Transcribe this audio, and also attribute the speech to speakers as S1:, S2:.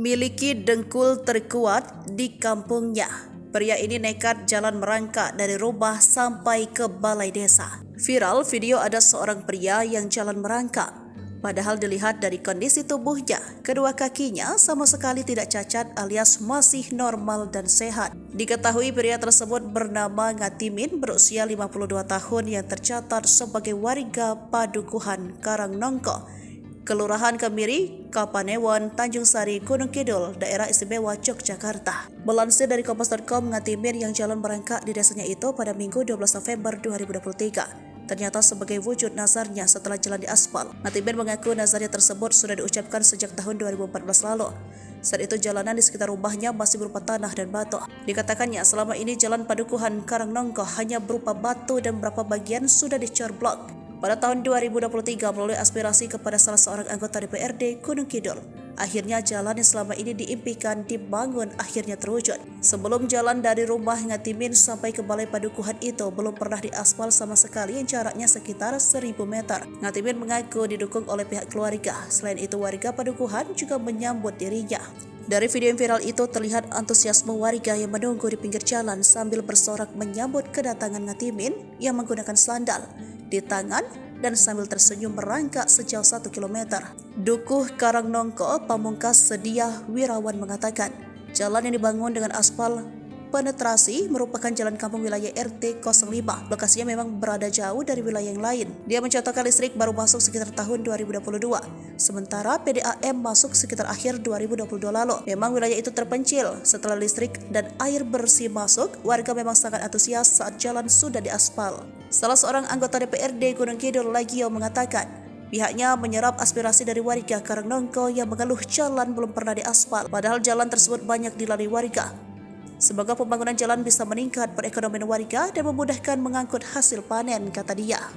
S1: miliki dengkul terkuat di kampungnya. Pria ini nekat jalan merangkak dari rumah sampai ke balai desa. Viral video ada seorang pria yang jalan merangkak. Padahal dilihat dari kondisi tubuhnya, kedua kakinya sama sekali tidak cacat alias masih normal dan sehat. Diketahui pria tersebut bernama Ngatimin berusia 52 tahun yang tercatat sebagai warga Padukuhan Karangnongko, Kelurahan Kemiri, Kapanewon, Tanjung Sari, Gunung Kidul, Daerah Istimewa Yogyakarta. Melansir dari Kompas.com, Ngatimin yang jalan merangkak di desanya itu pada Minggu 12 November 2023. Ternyata sebagai wujud nazarnya setelah jalan di aspal. Ngatimin mengaku nazarnya tersebut sudah diucapkan sejak tahun 2014 lalu. Saat itu jalanan di sekitar rumahnya masih berupa tanah dan batu. Dikatakannya selama ini jalan Padukuhan Karangnongko hanya berupa batu dan beberapa bagian sudah dicor blok. Pada tahun 2023 melalui aspirasi kepada salah seorang anggota DPRD Gunung Kidul, akhirnya jalan yang selama ini diimpikan dibangun akhirnya terwujud. Sebelum jalan dari rumah Ngatimin sampai ke balai padukuhan itu belum pernah diaspal sama sekali yang jaraknya sekitar 1000 meter. Ngatimin mengaku didukung oleh pihak keluarga. Selain itu warga padukuhan juga menyambut dirinya. Dari video yang viral itu terlihat antusiasme warga yang menunggu di pinggir jalan sambil bersorak menyambut kedatangan Ngatimin yang menggunakan sandal di tangan dan sambil tersenyum merangkak sejauh 1 km. Dukuh Karangnongko Pamungkas Sedia Wirawan mengatakan, jalan yang dibangun dengan aspal penetrasi merupakan jalan kampung wilayah RT 05. Lokasinya memang berada jauh dari wilayah yang lain. Dia mencontohkan listrik baru masuk sekitar tahun 2022, sementara PDAM masuk sekitar akhir 2022 lalu. Memang wilayah itu terpencil. Setelah listrik dan air bersih masuk, warga memang sangat antusias saat jalan sudah diaspal. Salah seorang anggota DPRD Gunung Kidul Lagio mengatakan, pihaknya menyerap aspirasi dari warga Karangnongko yang mengeluh jalan belum pernah diaspal, padahal jalan tersebut banyak dilalui warga. Semoga pembangunan jalan bisa meningkat perekonomian warga dan memudahkan mengangkut hasil panen, kata dia.